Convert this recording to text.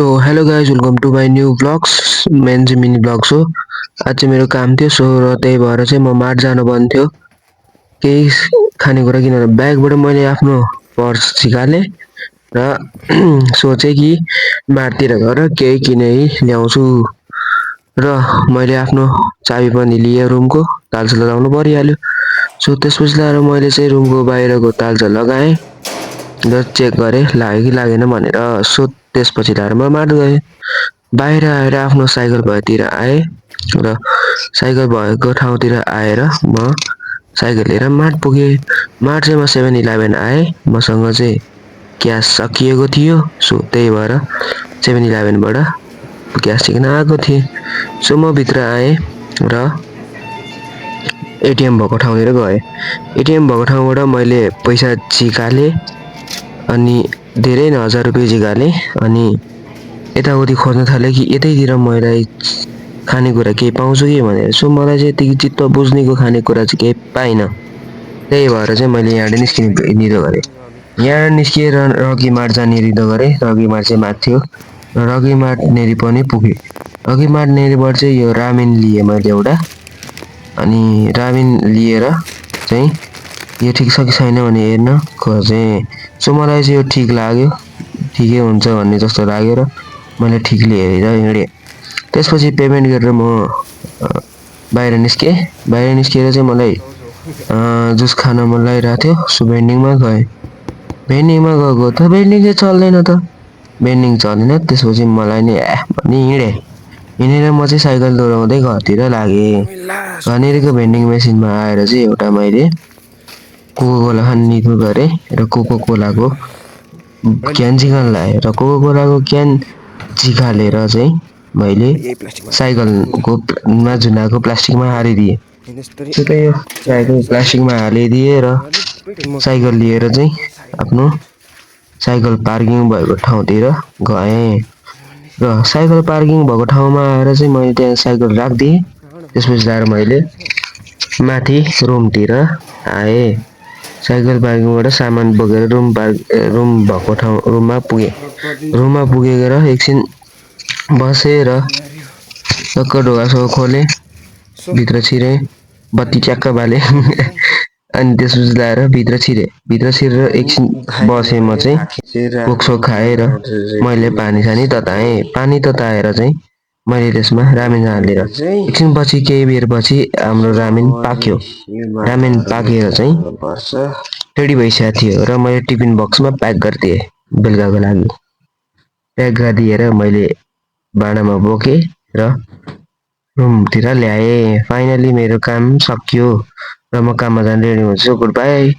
Hello guys welcome to my new blogs main चाहिँ mini blogs हो। आज चाहिँ मेरो काम थियो र त्यही भएर चाहिँ म मार्ट जानुपर्ने थियो केही खानेकुरा किनेर। ब्यागबाट मैले आफ्नो पर्स झिकालेँ र सोचेँ कि मार्टतिर गएर केही किने ल्याउँछु र मैले आफ्नो चाबी पनि लिएँ रुमको। तालचा लगाउनु परिहाल्यो। त्यसपछि लाएर मैले चाहिँ रुमको बाहिरको तालचा लगाएँ र चेक गरेँ लाग्यो कि लागेन भनेर। त्यसपछि लाएर म मार्ट गएँ। बाहिर आएर आफ्नो साइकल भएतिर आएँ र साइकल भएको ठाउँतिर आएर म साइकल लिएर मार्ट पुगेँ। मार्ट चाहिँ म 7-11 आएँ। मसँग चाहिँ क्यास सकिएको थियो। त्यही भएर 7-11बाट क्यास लिन आएको थिएँ। म भित्र आएँ र एटिएम भएको ठाउँतिर गएँ। एटिएम भएको ठाउँबाट मैले पैसा झिकालेँ अनि धेरै न 1000 रुपियाँ झिकालेँ अनि यताउति खोज्न थालेँ कि यतैतिर मलाई खानेकुरा केही पाउँछु कि भनेर। मलाई चाहिँ यतिकै चित्त बुझ्नेको खानेकुरा चाहिँ केही पाइनँ। त्यही भएर चाहिँ मैले यहाँबाट निस्किने निधो गरेँ। यहाँ निस्किएर रकी मार्ट जाने निधो गरेँ। रकी मार्ट चाहिँ माथि थियो र रकी मार्ट नेरी पनि पुगेँ। रकी मार्ट नेरीबाट चाहिँ यो रामेन लिएँ मैले एउटा। अनि रामेन लिएर चाहिँ यो ठिक छ कि छैन भने हेर्न खोजेँ। मलाई चाहिँ यो ठिक लाग्यो, ठिकै हुन्छ भन्ने जस्तो लाग्यो र मैले ठिकले हेरेर हिँडेँ। त्यसपछि पेमेन्ट गरेर म बाहिर निस्केँ। बाहिर निस्किएर चाहिँ मलाई जुस खान मन लागिरहेको थियो। भेन्डिङमा गएँ। भेन्डिङमा गएको त भेन्डिङ चाहिँ चल्दैन त। भेन्डिङ चलेन। त्यसपछि मलाई नि भनी हिँडेँ। हिँडेर म चाहिँ साइकल दोहोऱ्याउँदै घरतिर लागेँ। घरनेरिको भेन्डिङ मेसिनमा आएर चाहिँ एउटा मैले कोकाकोला खाने निधो गरेँ र कोकाकोलाको क्यान झिकाल्न लाएँ र कोकाकोलाको क्यान झिकालेर चाहिँ मैले साइकलको झुन्डाको प्लास्टिकमा हालिदिएँ। साइकल प्लास्टिकमा हालिदिएँ र साइकल लिएर चाहिँ आफ्नो साइकल पार्किङ भएको ठाउँतिर गएँ र साइकल पार्किङ भएको ठाउँमा आएर चाहिँ मैले त्यहाँ साइकल राखिदिएँ। त्यसपछि लाएर मैले माथि रुमतिर आएँ। साइकल पार्किङबाट सामान बोकेर रुम भएको रुममा पुगेँ। रुममा पुगेर एकछिन बसेर टक्क ढोकासोका खोलेँ, भित्र छिरेँ, बत्ती च्याक्क बालेँ अनि त्यसपछि लाएर भित्र छिरेँ। भित्र छिरेर एकछिन बसेँ। म चाहिँ कोकसोक खाएँ र मैले पानी तताएँ। पानी तताएर चाहिँ मैले त्यसमा रामेन हालेर एकछिन पछि केही बेर पछि हाम्रो रामेन पाक्यो। रामेन पाकेर चाहिँ रेडी भइसकेको थियो र मैले टिफिन बक्समा प्याक गरिदिएँ बेलुकाको लागि। प्याक गरिदिएर मैले भाँडामा बोकेँ र रुमतिर ल्याएँ। फाइनली मेरो काम सकियो र म काममा जान रेडी हुन्छु। Good by.